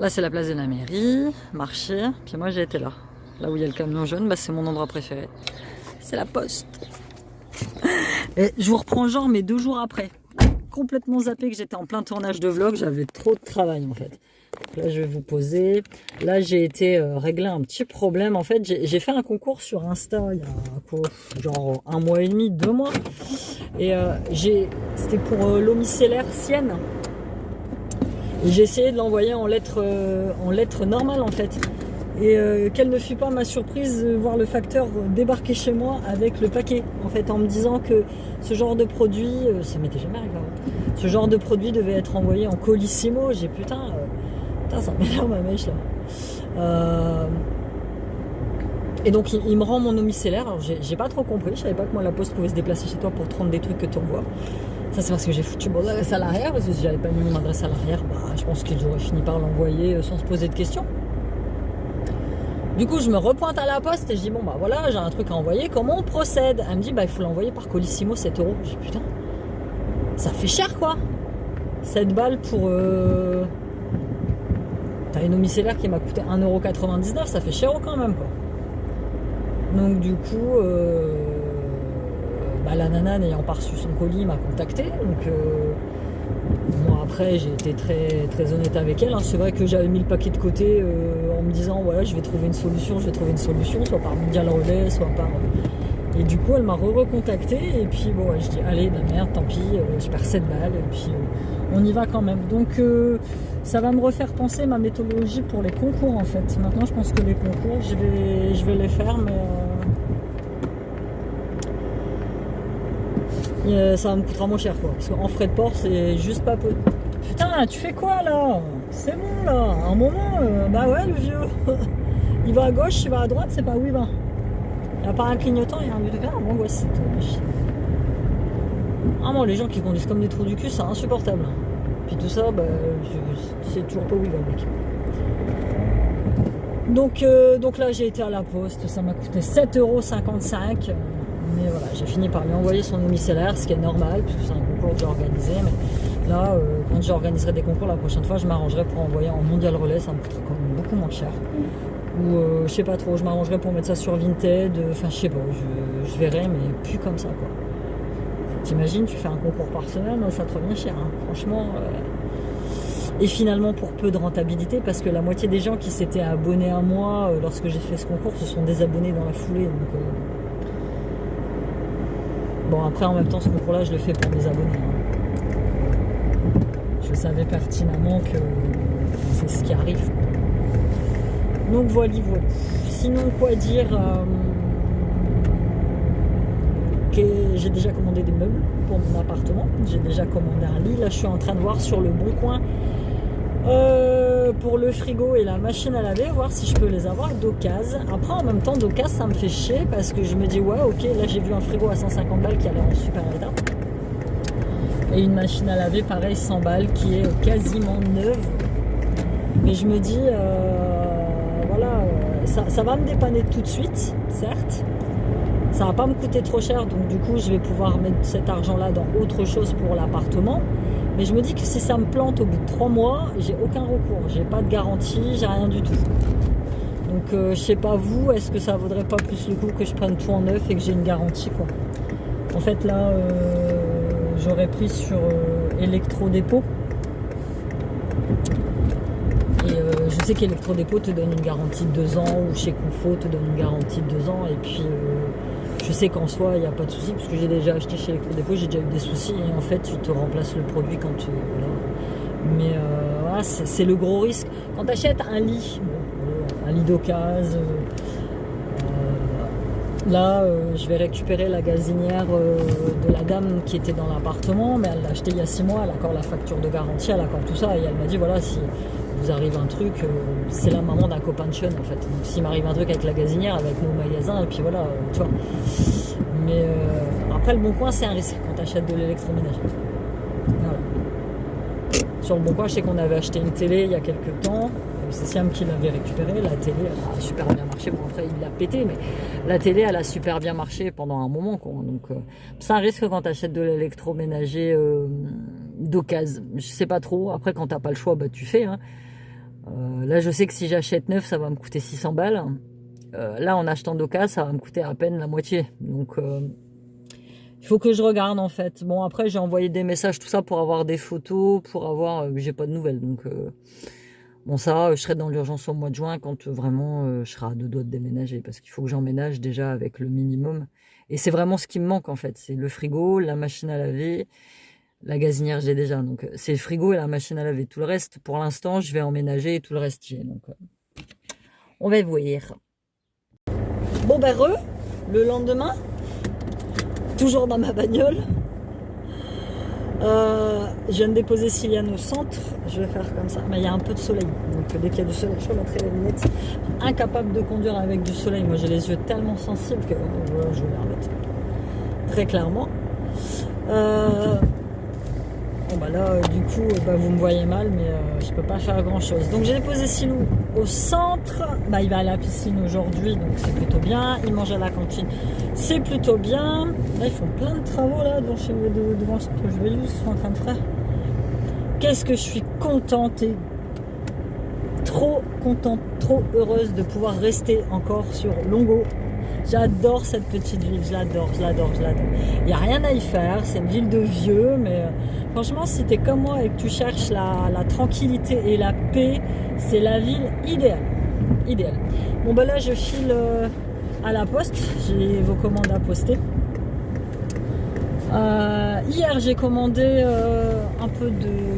Là, c'est la place de la mairie, marché. Puis moi, j'ai été là. Là où il y a le camion jaune, bah, c'est mon endroit préféré. C'est la poste. Et je vous reprends genre, mais 2 jours après. Complètement zappé que j'étais en plein tournage de vlog. J'avais trop de travail, en fait. Donc là, je vais vous poser. Là, j'ai été régler un petit problème. En fait, j'ai fait un concours sur Insta il y a quoi, genre 1 mois et demi, 2 mois. Et c'était pour l'eau micellaire Sienne. Et j'ai essayé de l'envoyer en lettres normales, en fait. Et quelle ne fut pas ma surprise de voir le facteur débarquer chez moi avec le paquet, en fait, en me disant que ce genre de produit, ça m'était jamais arrivé avant, ce genre de produit devait être envoyé en colissimo. J'ai putain, ça m'énerve ma mèche là. Et donc il me rend mon eau micellaire. Alors j'ai pas trop compris, je savais pas que moi la poste pouvait se déplacer chez toi pour te rendre des trucs que tu envoies. Ça c'est parce que j'ai foutu mon adresse à l'arrière, parce que si j'avais pas mis mon adresse à l'arrière, bah je pense qu'ils auraient fini par l'envoyer sans se poser de questions. Du coup, je me repointe à la poste et je dis, bon, bah voilà, j'ai un truc à envoyer, comment on procède? Elle me dit, bah il faut l'envoyer par Colissimo, 7 euros. Je dis, putain, ça fait cher quoi. 7 balles pour... T'as une eau micellaire qui m'a coûté 1,99 €, ça fait cher quand même quoi. Donc du coup, bah, la nana n'ayant pas reçu son colis m'a contacté. Donc moi après j'ai été très, très honnête avec elle, hein. C'est vrai que j'avais mis le paquet de côté en me disant voilà je vais trouver une solution, soit par Mondial Relais, soit par... Et du coup elle m'a recontacté et puis bon ouais, je dis allez la merde tant pis, je perds 7 balles et puis on y va quand même. Donc ça va me refaire penser ma méthodologie pour les concours en fait. Maintenant je pense que les concours je vais les faire, mais ça va me coûtera moins cher quoi, parce qu'en frais de port c'est juste pas peu. Putain, tu fais quoi là? C'est bon là, à un moment, bah ouais le vieux, il va à gauche, il va à droite, c'est pas où il va. Il n'y a pas un clignotant, il y a un lieu de verre, m'angoisse cette machine. Vraiment les gens qui conduisent comme des trous du cul, c'est insupportable. Puis tout ça, bah, je sais toujours pas où il va le mec. Donc là j'ai été à la poste, ça m'a coûté 7,55 €. Mais voilà, j'ai fini par lui envoyer son eau micellaire, ce qui est normal, puisque c'est un concours que j'ai organisé. Mais là, quand j'organiserai des concours la prochaine fois, je m'arrangerai pour envoyer en Mondial Relais, ça me coûtera quand même beaucoup moins cher. Ou je sais pas trop, je m'arrangerai pour mettre ça sur Vinted, enfin je sais pas, je verrai, mais plus comme ça quoi. T'imagines, tu fais un concours par semaine, ça te revient cher, hein. Franchement. Et finalement pour peu de rentabilité, parce que la moitié des gens qui s'étaient abonnés à moi lorsque j'ai fait ce concours se sont désabonnés dans la foulée. Donc, bon après en même temps ce concours là je le fais pour mes abonnés, hein. Je savais pertinemment que c'est ce qui arrive. Donc voilà. Sinon quoi dire, que j'ai déjà commandé des meubles pour mon appartement. J'ai déjà commandé un lit. Là je suis en train de voir sur le Bon Coin pour le frigo et la machine à laver, voir si je peux les avoir d'occasion. Après en même temps d'occasion ça me fait chier parce que je me dis ouais ok, là j'ai vu un frigo à 150 balles qui a l'air en super état et une machine à laver pareil 100 balles qui est quasiment neuve, mais je me dis voilà, ça va me dépanner tout de suite, certes ça va pas me coûter trop cher, donc du coup je vais pouvoir mettre cet argent là dans autre chose pour l'appartement. Mais je me dis que si ça me plante au bout de 3 mois, j'ai aucun recours, j'ai pas de garantie, j'ai rien du tout. Donc je sais pas vous, est-ce que ça vaudrait pas plus le coup que je prenne tout en neuf et que j'ai une garantie quoi. En fait là, j'aurais pris sur Electrodépôt. Et je sais qu'Electrodépôt te donne une garantie de 2 ans, ou chez Confo te donne une garantie de 2 ans, et puis... je sais qu'en soi, il n'y a pas de souci, parce que j'ai déjà acheté chez Electrodépôt, j'ai déjà eu des soucis, et en fait, tu te remplaces le produit quand tu... Voilà. Mais voilà, c'est le gros risque. Quand tu achètes un lit, un lit d'occasion, là, je vais récupérer la gazinière de la dame qui était dans l'appartement, mais elle l'a acheté il y a 6 mois, elle a encore la facture de garantie, elle a encore tout ça, et elle m'a dit, voilà, si vous arrive un truc, c'est la maman d'un copain de chaîne en fait. Donc s'il m'arrive un truc avec la gazinière, avec nos magasins, et puis voilà, tu vois. Mais après le Bon Coin c'est un risque quand tu achètes de l'électroménager. Voilà. Sur le Bon Coin je sais qu'on avait acheté une télé il y a quelques temps, c'est Siam qui l'avait récupérée, la télé elle a super bien marché, bon après il l'a pété, mais la télé elle a super bien marché pendant un moment quoi. Donc c'est un risque quand tu achètes de l'électroménager d'occasion. Je sais pas trop, après quand t'as pas le choix bah tu fais hein. Là, je sais que si j'achète neuf, ça va me coûter 600 balles. Là, en achetant d'occasion, ça va me coûter à peine la moitié. Donc, il faut que je regarde en fait. Bon, après, j'ai envoyé des messages, tout ça, pour avoir des photos, pour avoir... j'ai pas de nouvelles. Donc, bon, ça, je serai dans l'urgence au mois de juin quand vraiment je serai à 2 doigts de déménager. Parce qu'il faut que j'emménage déjà avec le minimum. Et c'est vraiment ce qui me manque en fait. C'est le frigo, la machine à laver, la gazinière, j'ai déjà. Donc, c'est le frigo et la machine à laver. Tout le reste, pour l'instant, je vais emménager et tout le reste, j'ai. Donc, on va voir. Bon, ben, le lendemain, toujours dans ma bagnole. Je viens de déposer Cyliane au centre. Je vais faire comme ça. Mais il y a un peu de soleil. Donc dès qu'il y a du soleil, je mettrai les lunettes. Incapable de conduire avec du soleil. Moi j'ai les yeux tellement sensibles que voilà, je vais les remettre. Très clairement. Bon bah là du coup vous me voyez mal, mais je peux pas faire grand chose. Donc j'ai déposé Silou au centre. Bah il va à la piscine aujourd'hui, donc c'est plutôt bien. Il mange à la cantine, c'est plutôt bien. Là ils font plein de travaux là devant le centre que je vais ils sont en train de faire. Qu'est-ce que je suis contente et trop contente, trop heureuse de pouvoir rester encore sur Longo. J'adore cette petite ville, je l'adore. Il n'y a rien à y faire, c'est une ville de vieux, mais franchement, si tu es comme moi et que tu cherches la tranquillité et la paix, c'est la ville idéale. Bon, ben là, je file à la poste, j'ai vos commandes à poster. Hier, j'ai commandé un peu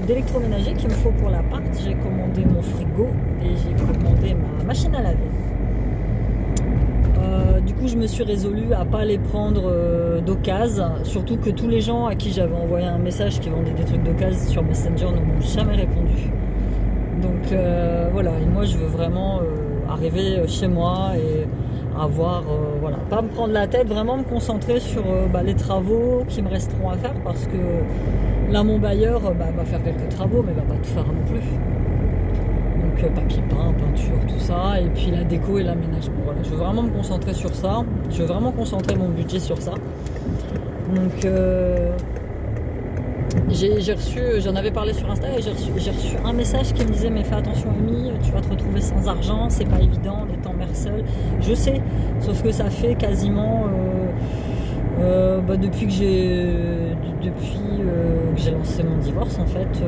d'électroménager qu'il me faut pour l'appart. J'ai commandé mon frigo et j'ai commandé ma machine à laver. Du coup, je me suis résolue à pas les prendre d'occasion, surtout que tous les gens à qui j'avais envoyé un message qui vendaient des trucs d'occasion sur Messenger ne m'ont jamais répondu. Donc voilà, et moi je veux vraiment arriver chez moi et avoir, voilà, pas me prendre la tête, vraiment me concentrer sur les travaux qui me resteront à faire parce que là mon bailleur va faire quelques travaux mais va pas tout faire non plus. Donc papier peint, peinture, tout ça, et puis la déco et l'aménagement. Voilà, je veux vraiment me concentrer sur ça. Je veux vraiment concentrer mon budget sur ça. Donc j'ai reçu, j'en avais parlé sur Insta et j'ai reçu un message qui me disait mais fais attention Amy, tu vas te retrouver sans argent, c'est pas évident d'être en mer seule. Je sais, sauf que ça fait quasiment depuis que j'ai lancé mon divorce en fait.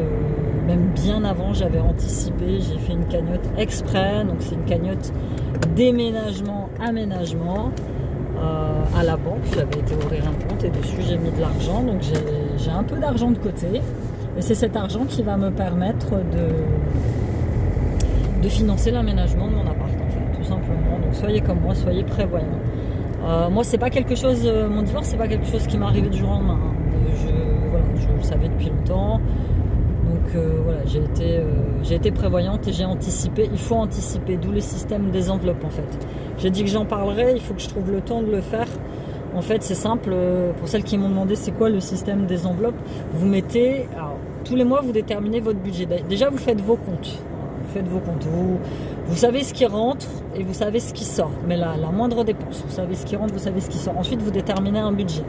Même bien avant, j'avais anticipé, j'ai fait une cagnotte exprès, donc c'est une cagnotte déménagement, aménagement à la banque. J'avais été ouvrir un compte et dessus j'ai mis de l'argent, donc j'ai un peu d'argent de côté. Et c'est cet argent qui va me permettre de financer l'aménagement de mon appart en fait, tout simplement. Donc soyez comme moi, soyez prévoyants. Moi c'est pas quelque chose, mon divorce c'est pas quelque chose qui m'est arrivé du jour au lendemain. Je le savais depuis longtemps. Donc voilà, j'ai été prévoyante et j'ai anticipé. Il faut anticiper, d'où le système des enveloppes en fait. J'ai dit que j'en parlerai, il faut que je trouve le temps de le faire. En fait, c'est simple. Pour celles qui m'ont demandé c'est quoi le système des enveloppes, vous mettez, alors, tous les mois vous déterminez votre budget. Déjà vous faites vos comptes. Vous savez ce qui rentre et vous savez ce qui sort. Mais la moindre dépense, vous savez ce qui rentre, vous savez ce qui sort. Ensuite, vous déterminez un budget.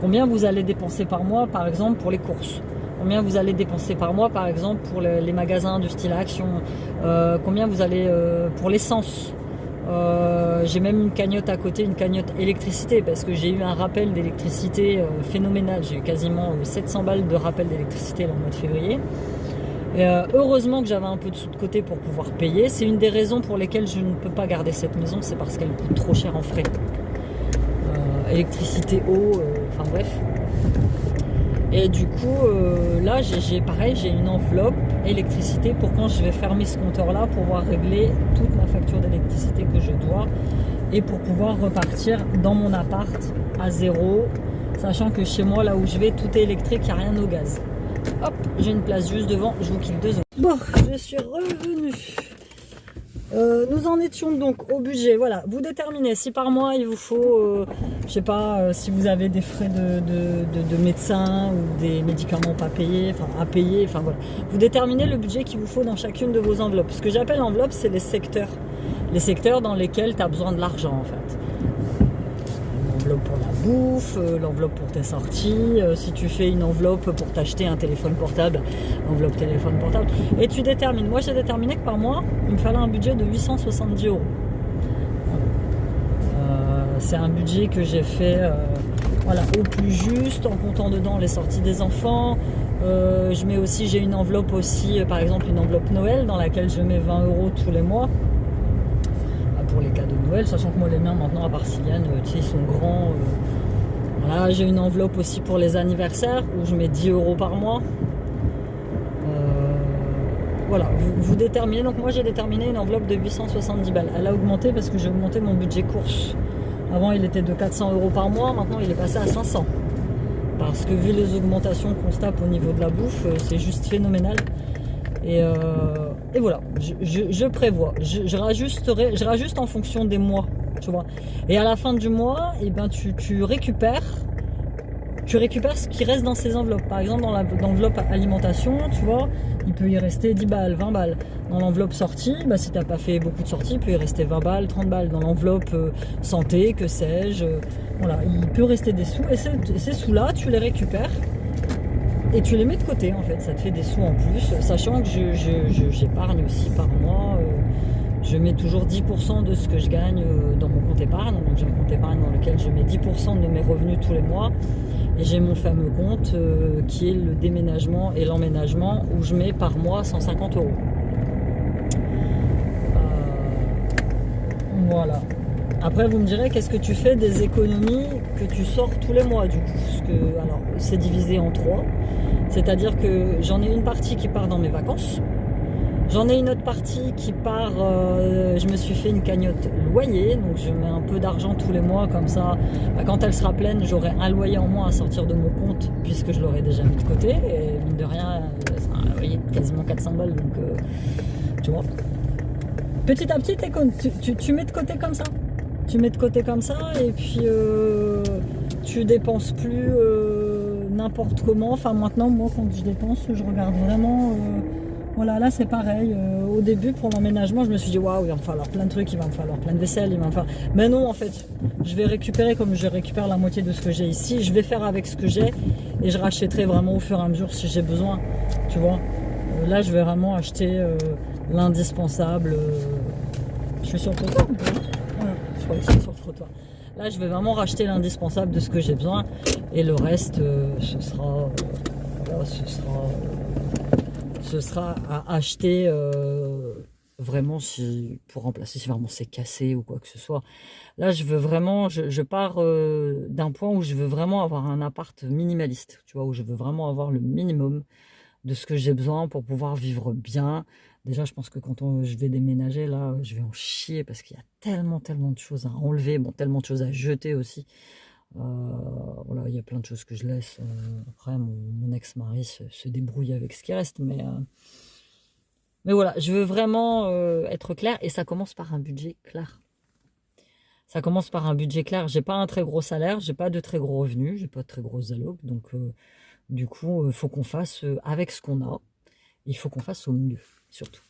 Combien vous allez dépenser par mois, par exemple, pour les courses? Combien vous allez dépenser par mois, par exemple, pour les magasins du style Action? Combien vous allez pour l'essence? J'ai même une cagnotte à côté, une cagnotte électricité, parce que j'ai eu un rappel d'électricité phénoménal. J'ai eu quasiment 700 balles de rappel d'électricité le mois de février. Et heureusement que j'avais un peu de sous de côté pour pouvoir payer. C'est une des raisons pour lesquelles je ne peux pas garder cette maison, c'est parce qu'elle coûte trop cher en frais. Électricité, eau, enfin bref. Et du coup, là, j'ai une enveloppe électricité pour quand je vais fermer ce compteur-là, pour pouvoir régler toute ma facture d'électricité que je dois et pour pouvoir repartir dans mon appart à zéro, sachant que chez moi, là où je vais, tout est électrique, il n'y a rien au gaz. Hop, j'ai une place juste devant, je vous quitte 2 secondes. Bon, je suis revenue. Nous en étions donc au budget. Voilà, vous déterminez si par mois il vous faut, je sais pas, si vous avez des frais de médecin ou des médicaments pas payés, enfin à payer, enfin voilà. Vous déterminez le budget qu'il vous faut dans chacune de vos enveloppes. Ce que j'appelle enveloppe, c'est les secteurs dans lesquels tu as besoin de l'argent en fait. l'enveloppe pour la bouffe, l'enveloppe pour tes sorties, si tu fais une enveloppe pour t'acheter un téléphone portable, l'enveloppe téléphone portable, et tu détermines. Moi j'ai déterminé que par mois, il me fallait un budget de 870 euros. C'est un budget que j'ai fait voilà, au plus juste, en comptant dedans les sorties des enfants. J'ai une enveloppe aussi, par exemple une enveloppe Noël dans laquelle je mets 20 euros tous les mois pour les cadeaux de Noël, sachant que moi les miens maintenant à Barciliane, tu sais, ils sont grands. Voilà, j'ai une enveloppe aussi pour les anniversaires où je mets 10 euros par mois. Voilà, vous déterminez. Donc moi j'ai déterminé une enveloppe de 870 balles. Elle a augmenté parce que j'ai augmenté mon budget course. Avant il était de 400 euros par mois, maintenant il est passé à 500. Parce que vu les augmentations qu'on se tape au niveau de la bouffe, c'est juste phénoménal. Et voilà, je prévois, je rajuste en fonction des mois, tu vois. Et à la fin du mois, eh ben, tu récupères ce qui reste dans ces enveloppes. Par exemple, dans l'enveloppe alimentation, tu vois, il peut y rester 10 balles, 20 balles. Dans l'enveloppe sortie, bah, si tu n'as pas fait beaucoup de sorties, il peut y rester 20 balles, 30 balles. Dans l'enveloppe santé, que sais-je, voilà, il peut rester des sous. Et ces sous-là, tu les récupères. Et tu les mets de côté en fait, ça te fait des sous en plus, sachant que j'épargne aussi par mois, je mets toujours 10% de ce que je gagne dans mon compte épargne, donc j'ai un compte épargne dans lequel je mets 10% de mes revenus tous les mois, et j'ai mon fameux compte qui est le déménagement et l'emménagement où je mets par mois 150 euros. Voilà. Après, vous me direz, qu'est-ce que tu fais des économies que tu sors tous les mois du coup? Parce que, alors, c'est divisé en 3. C'est-à-dire que j'en ai une partie qui part dans mes vacances. J'en ai une autre partie qui part, je me suis fait une cagnotte loyer. Donc je mets un peu d'argent tous les mois. Comme ça, bah, quand elle sera pleine, j'aurai un loyer en moins à sortir de mon compte. Puisque je l'aurai déjà mis de côté. Et mine de rien, c'est un loyer de quasiment 400 balles. Donc, tu vois. Petit à petit, tu mets de côté comme ça. Tu mets de côté comme ça et puis tu dépenses plus n'importe comment. Enfin maintenant, moi quand je dépense, je regarde vraiment. Voilà, là c'est pareil. Au début pour l'emménagement, je me suis dit waouh, il va me falloir plein de trucs, il va me falloir plein de vaisselle, il va me falloir. Mais non, en fait, je vais récupérer comme je récupère la moitié de ce que j'ai ici. Je vais faire avec ce que j'ai et je rachèterai vraiment au fur et à mesure si j'ai besoin. Tu vois. Là, je vais vraiment acheter l'indispensable. Je suis sur le trottoir. Je crois que c'est sur le trottoir. Là, je vais vraiment racheter l'indispensable de ce que j'ai besoin et le reste, ce sera à acheter vraiment pour remplacer si vraiment c'est cassé ou quoi que ce soit. Là, je veux vraiment, je pars d'un point où je veux vraiment avoir un appart minimaliste, tu vois, où je veux vraiment avoir le minimum de ce que j'ai besoin pour pouvoir vivre bien. Déjà, je pense que quand je vais déménager, là, je vais en chier parce qu'il y a tellement de choses à enlever, bon, tellement de choses à jeter aussi. Voilà, il y a plein de choses que je laisse. Après, mon ex-mari se débrouille avec ce qui reste, mais voilà, je veux vraiment être clair et ça commence par un budget clair. Ça commence par un budget clair. J'ai pas un très gros salaire, j'ai pas de très gros revenus, j'ai pas de très grosses allocs, donc du coup, il faut qu'on fasse avec ce qu'on a. Il faut qu'on fasse au mieux, surtout.